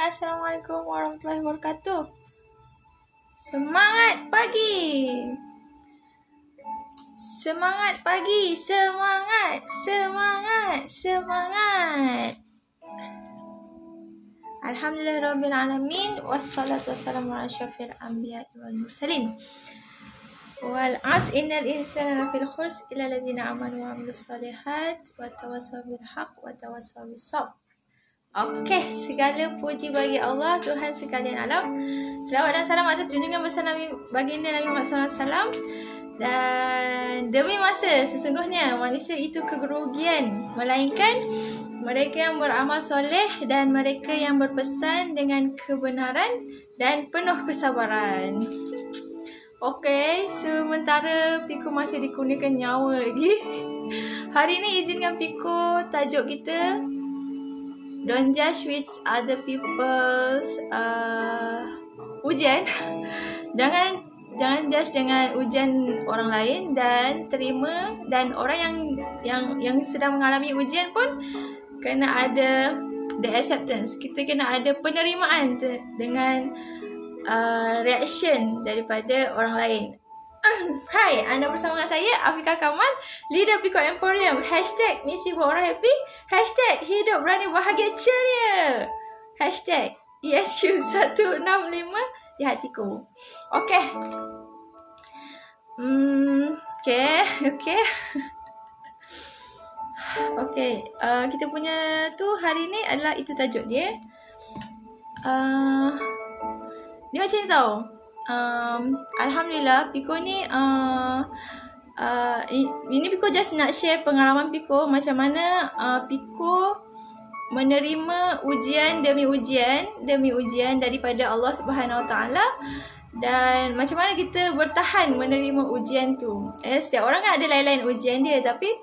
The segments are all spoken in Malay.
Hai, Assalamualaikum warahmatullahi wabarakatuh. Semangat pagi. Semangat pagi. Semangat. Semangat. Semangat. Alhamdulillahirrabbilalamin. Wassalatu wassalamu ala syafil anbiya wal mursalin. Wal az innal insana lafil khurs illa alladzina amanu wa amilus solihat wa tawassaw bil haqq wa tawassaw bis sabr. Okey, segala puji bagi Allah, Tuhan sekalian alam. Selawat dan salam atas junjungan besar Nabi baginda Nabi Muhammad SAW. Dan demi masa, sesungguhnya manusia itu kegerugian, melainkan mereka yang beramal soleh dan mereka yang berpesan dengan kebenaran dan penuh kesabaran. Okey, sementara Piko masih dikurniakan nyawa lagi. Hari ini izinkan Piko tajuk kita, don't judge with other people's ujian. Jangan judge dengan ujian orang lain, dan terima, dan orang yang sedang mengalami ujian pun kena ada the acceptance. Kita kena ada penerimaan dengan reaction daripada orang lain. Hai, anda bersama dengan saya Afika Kamal, leader Piko Emporium. Hashtag misi buat orang happy. Hashtag hidup berani bahagia ceria. Hashtag ESQ165 di hatiku. Okay. Okay. Kita punya tu hari ni adalah itu tajuk dia. Dia macam ni tau. Alhamdulillah, Piko ni ini Piko just nak share pengalaman Piko macam mana Piko menerima ujian demi ujian daripada Allah Subhanahu Wa Taala, dan macam mana kita bertahan menerima ujian tu. Setiap orang kan ada lain-lain ujian dia, tapi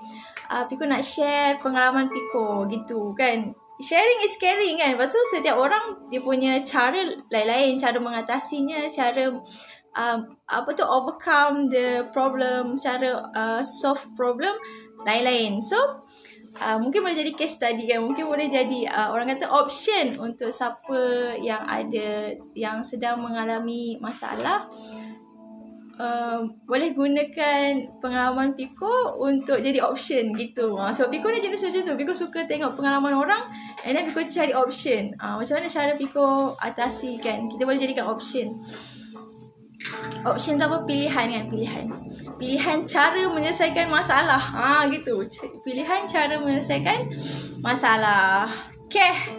Piko nak share pengalaman Piko gitu kan. Sharing is caring kan. Lepas tu setiap orang dia punya cara lain-lain, cara mengatasinya, cara overcome the problem, cara solve problem lain-lain. So mungkin boleh jadi case study kan. Mungkin boleh jadi orang kata option untuk siapa yang sedang mengalami masalah. Boleh gunakan pengalaman Piko untuk jadi option gitu. So Piko ni jenis macam tu. Piko suka tengok pengalaman orang, and then Piko cari option. Macam mana cara Piko atasi kan. Kita boleh jadikan option. Option tu apa? Pilihan kan. Pilihan cara menyelesaikan masalah. Gitu. Pilihan cara menyelesaikan masalah. Okay.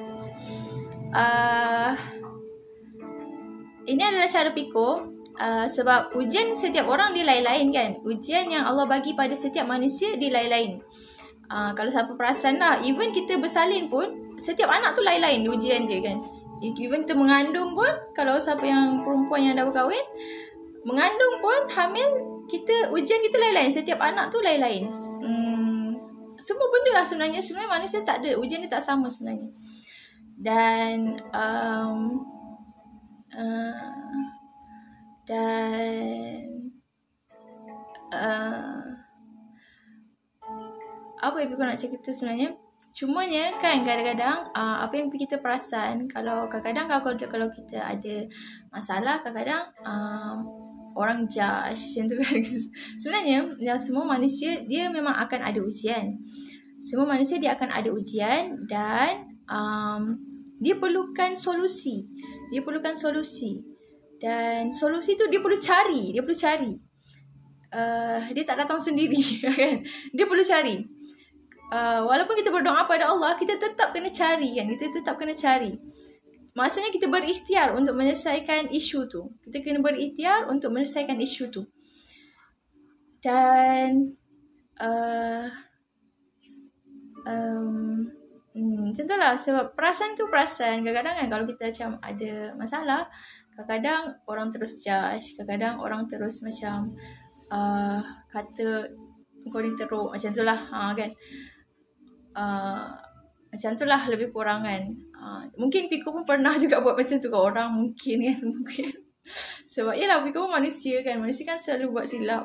Ini adalah cara Piko. Sebab ujian setiap orang dia lain-lain kan. Ujian yang Allah bagi pada setiap manusia dia lain-lain. Kalau siapa perasan lah, even kita bersalin pun, setiap anak tu lain-lain ujian dia kan. Even kita mengandung pun, kalau siapa yang perempuan yang dah berkahwin, mengandung pun, hamil, ujian kita lain-lain. Setiap anak tu lain-lain. Semua benda lah sebenarnya manusia tak ada, ujian dia tak sama sebenarnya. Dan apa yang Piko nak cerita sebenarnya, cumanya kan kadang-kadang apa yang kita perasan, kalau kadang-kadang kalau kita ada masalah, kadang-kadang orang judge macam tu kan. Sebenarnya semua manusia dia memang akan ada ujian. Semua manusia dia akan ada ujian, dan dia perlukan solusi. Dan solusi tu dia perlu cari. Dia tak datang sendiri kan. Dia perlu cari. Walaupun kita berdoa pada Allah, kita tetap kena cari kan. Maksudnya kita berikhtiar untuk menyelesaikan isu tu. Dan macam tu lah. Sebab perasan. Kadang-kadang kan kalau kita macam ada masalah, kadang-kadang orang terus judge, kadang-kadang orang terus macam kata kau ni teruk, macam tu lah kan. Macam tu lah lebih kurang kan. Mungkin Piko pun pernah juga buat macam tu ke orang, mungkin kan. Sebab yelah Piko pun manusia kan. Manusia kan selalu buat silap.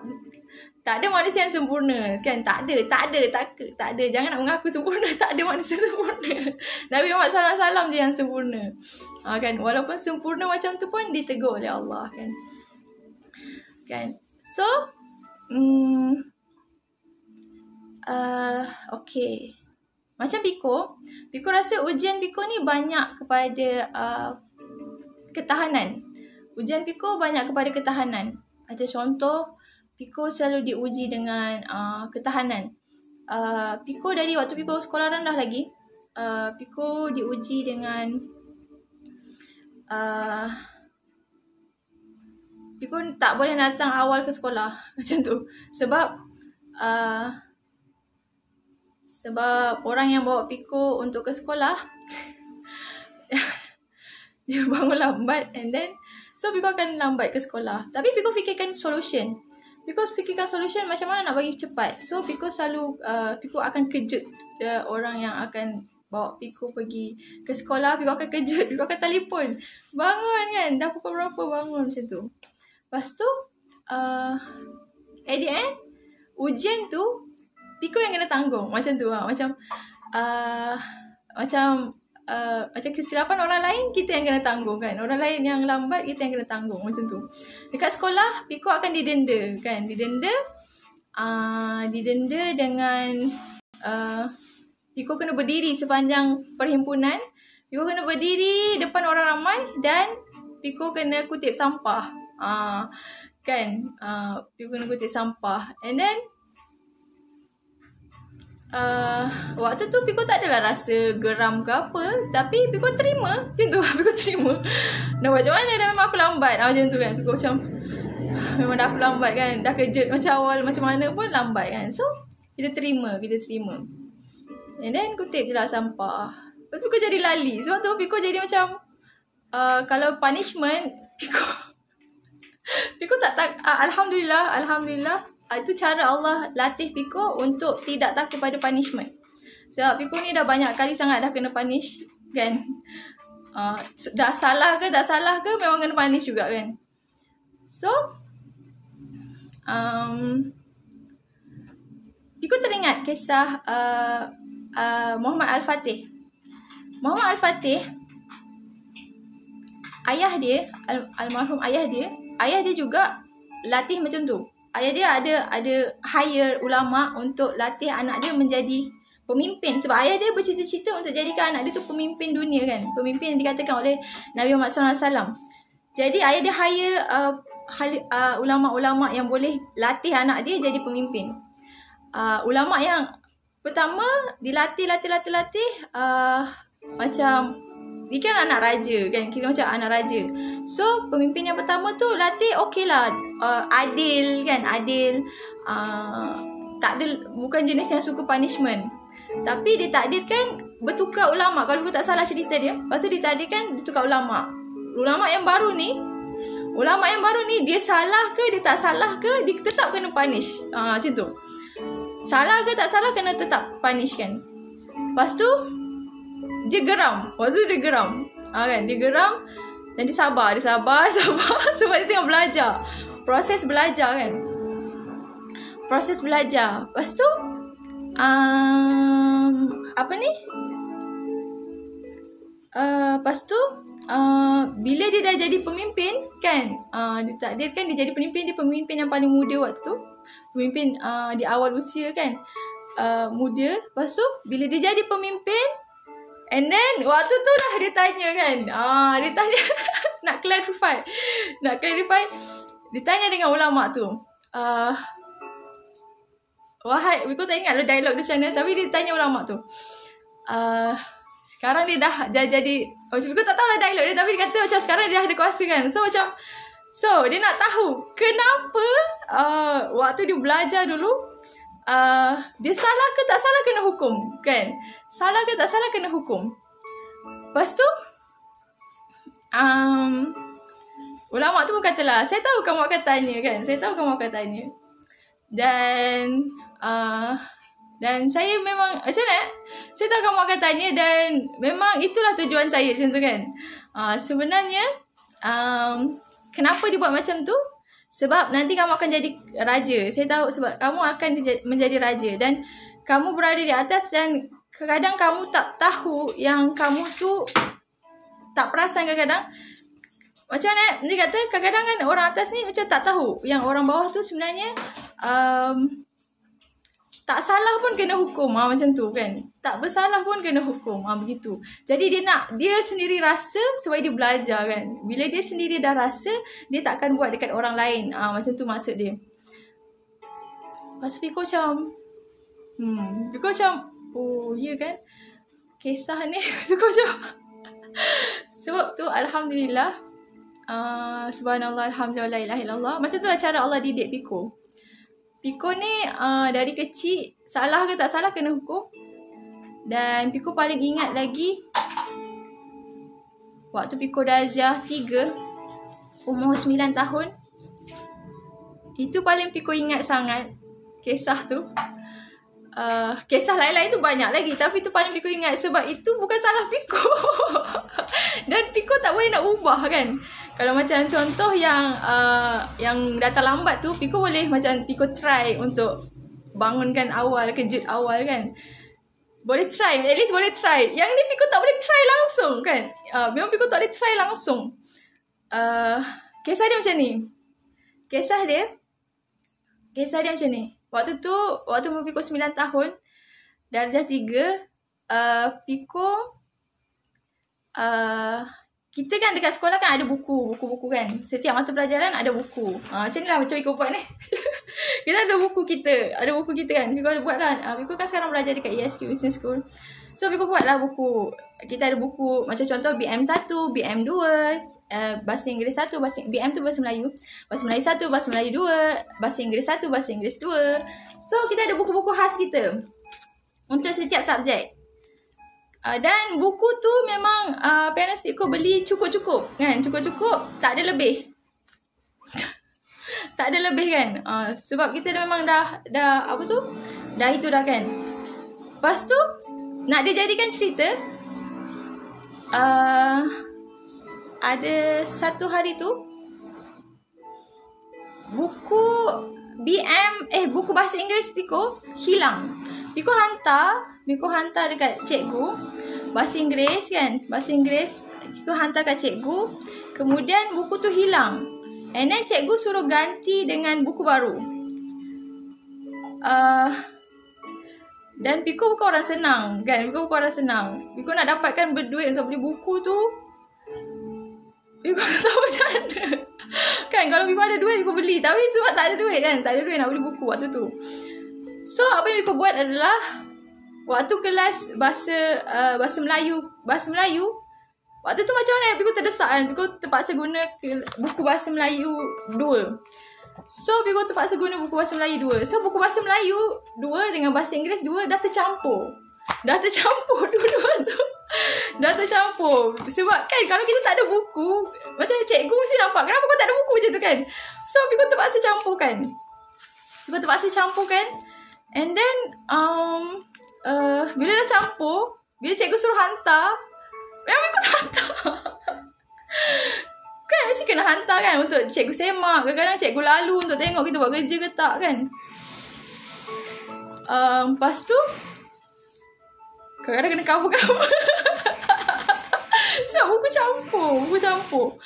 Tak ada manusia yang sempurna kan. Tak ada. Jangan nak mengaku sempurna. Tak ada manusia sempurna. Nabi Muhammad SAW je yang sempurna. Kan. Walaupun sempurna macam tu pun ditegur oleh Allah kan. Kan. So okay. Macam Piko rasa ujian Piko ni banyak kepada ketahanan. Ujian Piko banyak kepada ketahanan. Macam contoh, Piko selalu diuji dengan ketahanan. Piko dari waktu Piko sekolah rendah lagi, Piko diuji dengan Piko tak boleh datang awal ke sekolah macam tu. Sebab orang yang bawa Piko untuk ke sekolah dia bangun lambat, and then so Piko akan lambat ke sekolah. Tapi Piko fikirkan solution. Piko fikirkan solution macam mana nak bagi cepat. So Piko selalu Piko akan kejut orang yang akan bawa Piko pergi ke sekolah. Piko akan kejut, Piko akan telefon, bangun kan, dah pukul berapa, bangun macam tu. Lepas tu at the end ujian tu Piko yang kena tanggung macam tu. Macam kesilapan orang lain kita yang kena tanggung kan. Orang lain yang lambat kita yang kena tanggung macam tu. Dekat sekolah Piko akan didenda kan. Didenda dengan Piko kena berdiri sepanjang perhimpunan. Piko kena berdiri depan orang ramai dan Piko kena kutip sampah. Kan. Piko kena kutip sampah. And then waktu tu Piko tak adalah rasa geram ke apa, tapi Piko terima macam tu. Piko terima. Dah macam mana, dah memang aku lambat macam tu kan. Piko macam memang dah aku lambat kan, dah kejut macam awal macam mana pun lambat kan. So kita terima. And then kutip je lah sampah. Lepas tu Piko jadi lali. Sebab tu Piko jadi macam kalau punishment Piko tak Alhamdulillah itu cara Allah latih Piko untuk tidak takut pada punishment. Sebab Piko ni dah banyak kali sangat dah kena punish kan. Dah salah ke tak salah ke memang kena punish juga kan. So Piko teringat kisah Muhammad Al-Fatih. Muhammad Al-Fatih, ayah dia, almarhum ayah dia juga latih macam tu. Ayah dia ada hire ulama untuk latih anak dia menjadi pemimpin. Sebab ayah dia bercita-cita untuk jadikan anak dia tu pemimpin dunia kan. Pemimpin yang dikatakan oleh Nabi Muhammad SAW. Jadi ayah dia hire ulama-ulama yang boleh latih anak dia jadi pemimpin. Ulama yang pertama dilatih macam dia kan anak raja kan, kira macam anak raja. So pemimpin yang pertama tu latih okey lah, adil kan, tak ada, bukan jenis yang suka punishment. Tapi ditakdirkan bertukar ulama. Kalau aku tak salah cerita dia, lepas tu ditakdirkan bertukar ulama. Ulama yang baru ni dia salah ke dia tak salah ke, dia tetap kena punish. Macam tu. Salah ke tak salah kena tetap punish kan. Lepas tu dia geram. Kan, dia geram dan dia sabar sebab dia tengah belajar. Proses belajar kan. Lepas tu lepas tu bila dia dah jadi pemimpin kan, ditakdirkan dia jadi pemimpin. Dia pemimpin yang paling muda waktu tu. Pemimpin di awal usia kan, muda. Lepas tu bila dia jadi pemimpin, and then waktu tu lah dia tanya kan, dia tanya nak clarify. Dia tanya dengan ulama tu, wahai, aku tak ingat lah dialog dia macam mana, tapi dia tanya ulama tu, sekarang dia dah jadi, macam aku tak tahu lah dialog dia, tapi dia kata macam sekarang dia dah ada kuasa kan. So dia nak tahu kenapa waktu dia belajar dulu, dia salah ke tak salah kena hukum kan. Salah ke tak salah kena hukum. Lepas tu ulama tu pun katalah, saya tahu kamu akan tanya kan, dan saya memang macam mana, saya tahu kamu akan tanya dan memang itulah tujuan saya macam tu kan. Sebenarnya kenapa dia buat macam tu? Sebab nanti kamu akan jadi raja. Saya tahu sebab kamu akan menjadi raja. Dan kamu berada di atas dan kadang-kadang kamu tak tahu yang kamu tu tak perasan kadang-kadang. Macam mana dia kata, kadang-kadang kan orang atas ni macam tak tahu yang orang bawah tu sebenarnya tak salah pun kena hukum. Macam tu kan. Tak bersalah pun kena hukum. Begitu. Jadi dia sendiri rasa supaya dia belajar kan. Bila dia sendiri dah rasa, dia tak akan buat dekat orang lain. Macam tu maksud dia. Lepas tu Piko macam Piko macam, oh ya kan, kisah ni Piko macam sebab tu Alhamdulillah, Subhanallah, Alhamdulillah, la ilaha illallah. Macam tu lah cara Allah didik Piko. Piko ni dari kecil, salah ke tak salah kena hukum. Dan Piko paling ingat lagi waktu Piko darjah 3, umur 9 tahun. Itu paling Piko ingat sangat kisah tu. Kisah lain-lain tu banyak lagi, tapi tu paling Piko ingat sebab itu bukan salah Piko. Dan Piko tak boleh nak ubah kan. Kalau macam contoh yang datang lambat tu, Piko boleh macam Piko try untuk bangunkan awal, kejut awal kan. Boleh try, at least boleh try. Yang ni Piko tak boleh try langsung kan. Memang Piko tak boleh try langsung. Kisah dia macam ni. Kisah dia macam ni. Waktu umur Piko 9 tahun, darjah 3, Piko kita kan dekat sekolah kan ada buku kan. Setiap mata pelajaran ada buku. Macam ni lah macam Piko buat ni. Kita ada buku kita. Ada buku kita kan. Piko buat lah. Piko kan sekarang belajar dekat ESQ Business School. So Piko buat lah buku. Kita ada buku macam contoh BM1, BM2, bahasa Inggeris 1, BM tu bahasa Melayu. Bahasa Melayu 1, bahasa Melayu 2, bahasa Inggeris 1, bahasa Inggeris 2. So kita ada buku-buku khas kita untuk setiap subjek. Dan buku tu memang parents Piko beli cukup-cukup kan. Cukup-cukup, tak ada lebih. Tak ada lebih kan. Sebab kita memang dah apa tu? Dah itu dah kan. Lepas tu nak dijadikan cerita, ada satu hari tu buku buku bahasa Inggeris Piko hilang. Piko hantar dekat cikgu bahasa Inggeris kan. Bahasa Inggeris Piko hantar kat cikgu. Kemudian buku tu hilang. And then cikgu suruh ganti dengan buku baru. Dan Piko bukan orang senang kan. Piko nak dapatkan berduit untuk beli buku tu, Piko tak tahu macam mana. Kan kalau Piko ada duit, Piko beli. Tapi sebab tak ada duit kan. Tak ada duit nak beli buku waktu tu. So apa yang Piko buat adalah, waktu kelas bahasa Melayu, waktu tu macam mana Piko terdesak kan. Piko terpaksa guna buku bahasa Melayu 2. So Piko terpaksa guna buku bahasa Melayu 2. So buku bahasa Melayu 2 dengan bahasa Inggeris 2 dah tercampur. Dua-dua tu dah tercampur. Sebab kan kalau kita tak ada buku, macam cikgu mesti nampak, kenapa kau tak ada buku macam tu kan. So Piko terpaksa campurkan. And then bila dah campur, bila cikgu suruh hantar, memang Piko tak hantar. Kan mesti kena hantar kan, untuk cikgu semak. Kadang-kadang cikgu lalu untuk tengok kita buat kerja ke tak kan. Lepas tu kadang-kadang kena cover. Sebab buku campur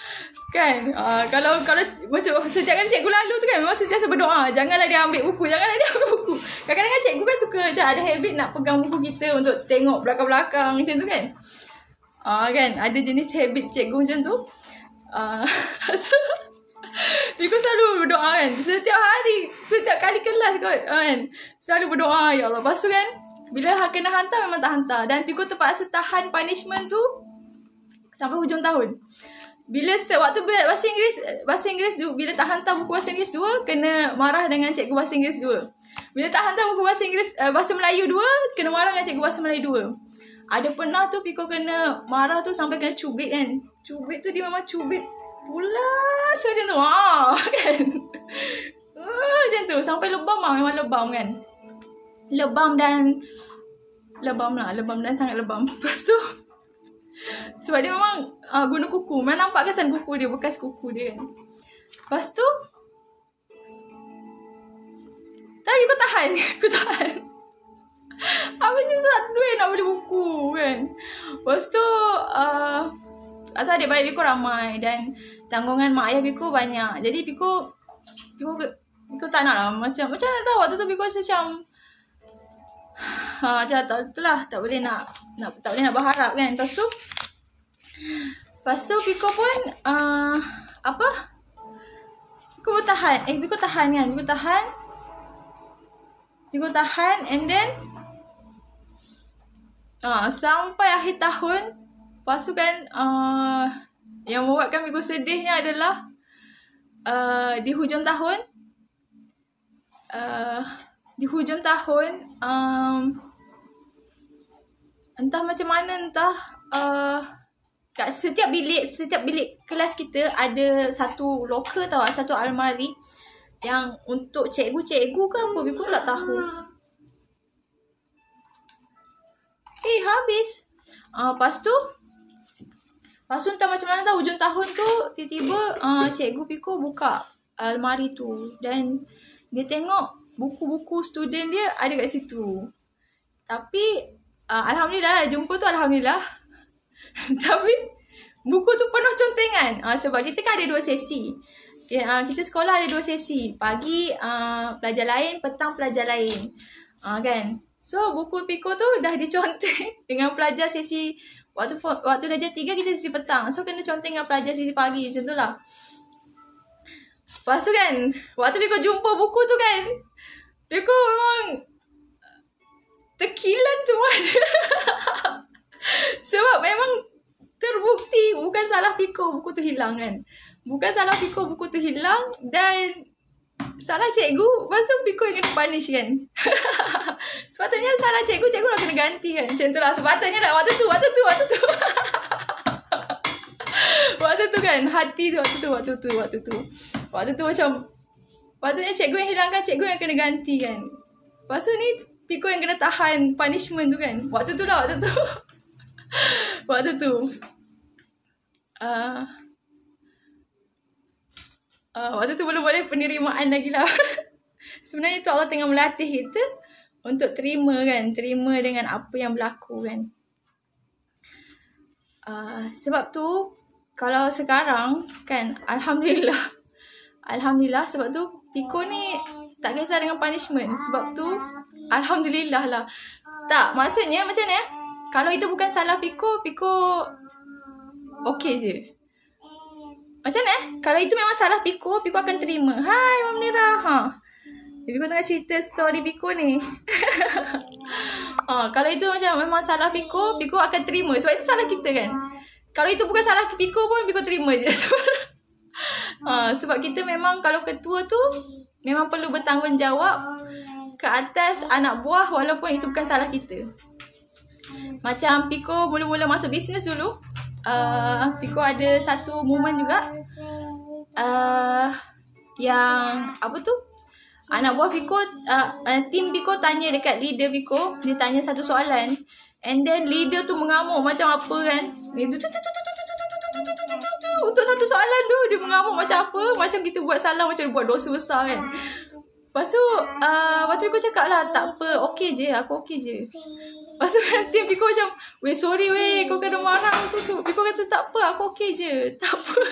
kan. Kalau macam setiap kali cikgu lalu tu kan, memang sentiasa berdoa, janganlah dia ambil buku. Kadang-kadang kan cikgu kan suka macam ada habit nak pegang buku kita untuk tengok belakang-belakang macam tu kan. Kan ada jenis habit cikgu macam tu. So Piko selalu berdoa kan. Setiap hari, setiap kali kelas kan, selalu berdoa, ya Allah. Lepas tu kan, bila kena hantar memang tak hantar. Dan Piko terpaksa tahan punishment tu sampai hujung tahun. Bila waktu bahasa Inggeris bila tak hantar buku bahasa Inggeris 2, kena marah dengan cikgu bahasa Inggeris 2. Bila tak hantar buku bahasa Melayu 2, kena marah dengan cikgu bahasa Melayu 2. Ada pernah tu Piko kena marah tu sampai kena cubit kan. Cubit tu dia memang cubit pulas macam tu. Kan. Macam tu. Sampai lebam memang lebam kan. Lebam dan sangat lebam. Lepas tu, sebab dia memang guna kuku. Memang nampak kesan kuku dia, bekas kuku dia kan. Lepas tu tapi aku tahan. Aku tahan. Habis tu tak ada duit nak beli buku kan. Lepas tu asal adik-beradik Piku ramai dan tanggungan mak ayah Piku banyak. Jadi Piku tak nak lah. Macam nak tahu waktu tu Piku macam macam itulah tak boleh nak berharap kan. Lepas tu Piku pun Piku tahan and then sampai akhir tahun. Lepas tu kan yang membuatkan Piku sedihnya adalah di hujung tahun entah macam mana kat setiap bilik kelas kita ada satu locker tau, satu almari yang untuk cikgu-cikgu ke apa, Piku tak tahu. Habis. Lepas tu entah macam mana tahu hujung tahun tu tiba-tiba cikgu Piku buka almari tu dan dia tengok buku-buku student dia ada kat situ. Tapi alhamdulillah lah, jumpa tu alhamdulillah. Tapi buku tu penuh contengan. Sebab kita kan ada 2 sesi. Kita sekolah ada 2 sesi. Pagi pelajar lain, petang pelajar lain. Kan? So buku Piku tu dah diconteng dengan pelajar sesi waktu darjah 3 kita sesi petang. So kena conteng dengan pelajar sesi pagi macam tu lah. Lepas tu kan, waktu Piku jumpa buku tu kan, Piku memang terkilan semua je. Sebab memang terbukti bukan salah Piku buku tu hilang kan. Bukan salah Piku buku tu hilang dan salah cikgu. Lepas tu Piku yang kena punish kan. Sepatutnya salah cikgu dah kena ganti kan. Macam tu lah. Sepatutnya dah waktu tu. Waktu tu kan. Hati tu waktu tu macam patutnya cikgu yang hilangkan, cikgu yang kena ganti kan. Lepas tu ni Piku yang kena tahan punishment tu kan. Waktu tu. Waktu tu belum boleh penerimaan lagi lah. Sebenarnya tu Allah tengah melatih kita untuk terima dengan apa yang berlaku kan. Sebab tu kalau sekarang kan Alhamdulillah sebab tu Piku ni tak kisah dengan punishment. Sebab tu alhamdulillah lah. Tak, maksudnya macam ni kalau itu bukan salah Piku okey je. Macam ni kalau itu memang salah Piku akan terima. Hai Mam Nira. Piku tengah cerita story Piku ni. Kalau itu macam memang salah Piku akan terima. Sebab itu salah kita kan. Kalau itu bukan salah Piku pun Piku terima je. Sebab kita memang kalau ketua tu memang perlu bertanggungjawab ke atas anak buah walaupun itu bukan salah kita. Macam Piku mula-mula masuk bisnes dulu. Piku ada satu momen juga yang apa tu, anak buah Piku, tim Piku tanya dekat leader Piku. Dia tanya satu soalan and then leader tu mengamuk macam apa kan. Untuk satu soalan tu dia mengamuk macam apa, macam kita buat salah, macam buat dosa besar kan. Lepas tu Piku cakap lah, tak apa, okey je, aku okey je. Lepas tu kan tim Piku macam, weh sorry weh, kau kena marah. Piku kata tak apa, aku okey je, tak apa.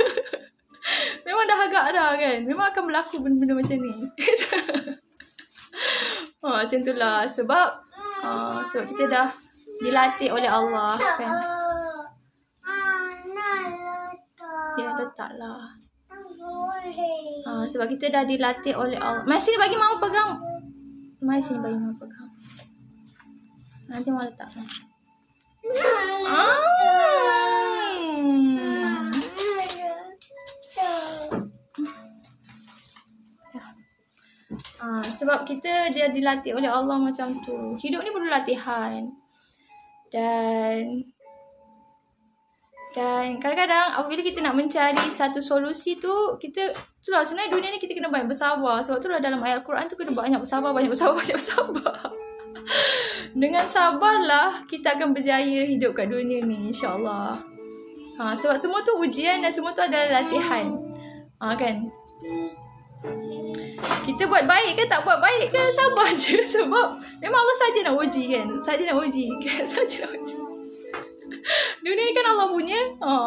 Memang dah agak dah kan, memang akan berlaku benda-benda macam ni. Macam tu lah. Sebab kita dah dilatih oleh Allah kan. Ya letaklah. Sebab kita dah dilatih oleh Allah. Mari sini bagi Mama pegang. Nanti Mama letak. Sebab kita dia dilatih oleh Allah macam tu. Hidup ni perlu latihan. Dan kadang-kadang apabila kita nak mencari satu solusi tu, kita itulah sebenarnya dunia ni kita kena banyak bersabar. Sebab itulah dalam ayat Quran tu kena banyak bersabar. Dengan sabarlah kita akan berjaya hidup kat dunia ni, insya-Allah. Sebab semua tu ujian dan semua tu adalah latihan. Kan? Kita buat baik ke tak buat baik ke, sabar je. Sebab memang Allah saja nak uji kan. Saja nak uji kan. Saja nak uji. Dunia ni kan Allah punya.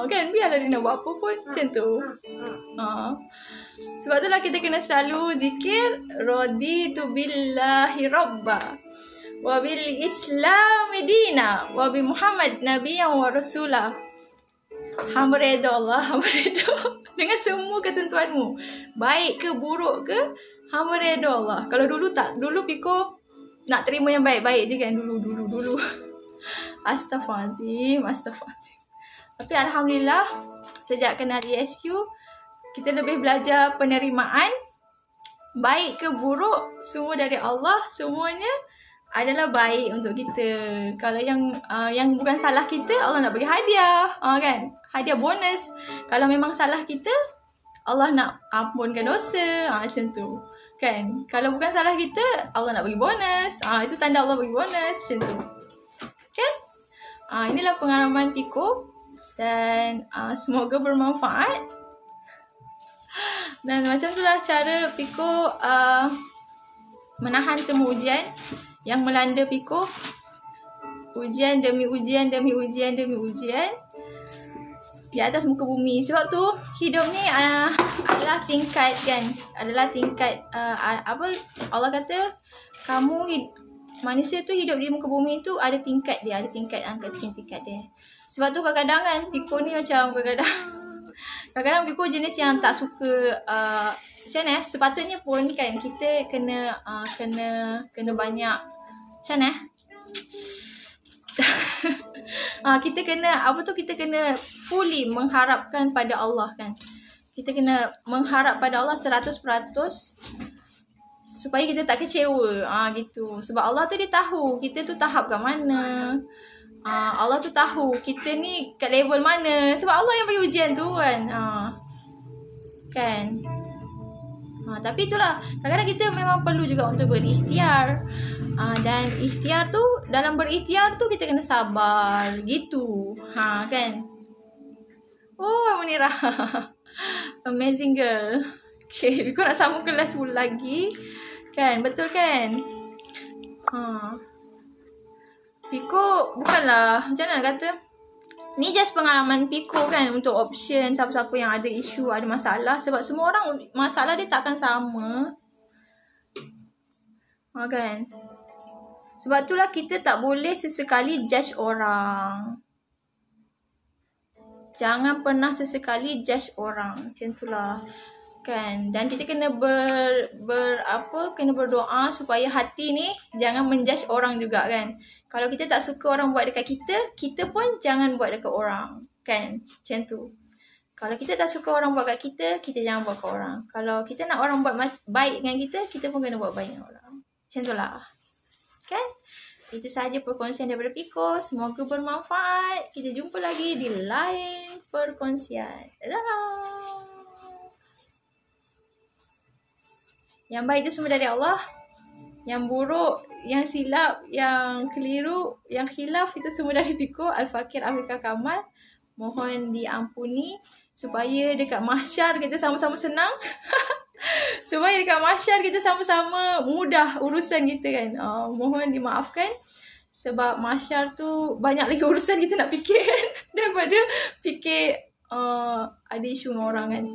Kan, biarlah dia nak buat apa pun macam tu. Sebab itulah kita kena selalu zikir raditu billahi rabba wa bil islami dina wa bi Muhammad nabiyyan wa rasulah. Hamba redha Allah, hamba redha dengan semua ketentuanmu. Baik ke buruk ke, hamba redha Allah. Kalau dulu tak, dulu Piko nak terima yang baik-baik je kan, dulu. Astaghfirullahaladzim. Tapi alhamdulillah sejak kenal ESQ, kita lebih belajar penerimaan. Baik ke buruk, semua dari Allah, semuanya adalah baik untuk kita. Kalau yang bukan salah kita, Allah nak bagi hadiah, kan? Hadiah bonus. Kalau memang salah kita, Allah nak ampunkan dosa, macam tu. Kan? Kalau bukan salah kita, Allah nak bagi bonus. Itu tanda Allah bagi bonus, macam tu. Kan? Inilah pengalaman Piko dan semoga bermanfaat. Dan macam itulah cara Piko menahan semua ujian yang melanda Piko. Ujian demi ujian demi ujian demi ujian di atas muka bumi. Sebab tu hidup ni adalah tingkat kan. Adalah tingkat apa Allah kata, manusia tu hidup di muka bumi tu ada tingkat dia, ada tingkat tingkat dia. Sebab tu kadang-kadang kan Piko ni macam kadang-kadang Piko jenis yang tak suka macam mana sepatutnya pun kan kita kena banyak macam mana kita kena fully mengharapkan pada Allah kan. Kita kena mengharap pada Allah 100% supaya kita tak kecewa. Gitu. Sebab Allah tu dia tahu kita tu tahap kat mana. Allah tu tahu kita ni kat level mana. Sebab Allah yang bagi ujian tu kan. Kan. Tapi itulah, kadang-kadang kita memang perlu juga untuk berikhtiar. Dan ikhtiar tu, dalam berikhtiar tu kita kena sabar. Gitu. Kan. Oh, Munirah. Amazing girl. Okay, Biko nak sambung kelas pula lagi. Kan, betul kan? Piko bukanlah, macam mana nak kata, ni just pengalaman Piko kan untuk option siapa-siapa yang ada isu, ada masalah. Sebab semua orang masalah dia takkan sama. Kan? Sebab itulah kita tak boleh sesekali judge orang. Jangan pernah sesekali judge orang. Macam itulah. Kan? Dan kita kena kena berdoa supaya hati ni jangan menjudge orang juga kan. Kalau kita tak suka orang buat dekat kita, kita pun jangan buat dekat orang. Kan? Macam tu. Kalau kita tak suka orang buat kat kita, kita jangan buat kat orang. Kalau kita nak orang buat baik dengan kita, kita pun kena buat baik dengan orang. Macam tu lah. Kan? Itu sahaja perkongsian daripada Piko. Semoga bermanfaat. Kita jumpa lagi di lain perkongsian. Dadah! Yang baik itu semua dari Allah. Yang buruk, yang silap, yang keliru, yang khilaf itu semua dari Piko. Al-Fakir Afiqah Kamal. Mohon diampuni supaya dekat mahsyar kita sama-sama senang. Supaya dekat mahsyar kita sama-sama mudah urusan kita kan. Mohon dimaafkan. Sebab mahsyar tu banyak lagi urusan kita nak fikir kan. Daripada fikir ada isu dengan orang kan.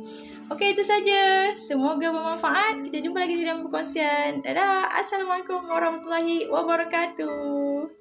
Okey, itu saja. Semoga bermanfaat. Kita jumpa lagi di dalam perkongsian. Dadah. Assalamualaikum warahmatullahi wabarakatuh.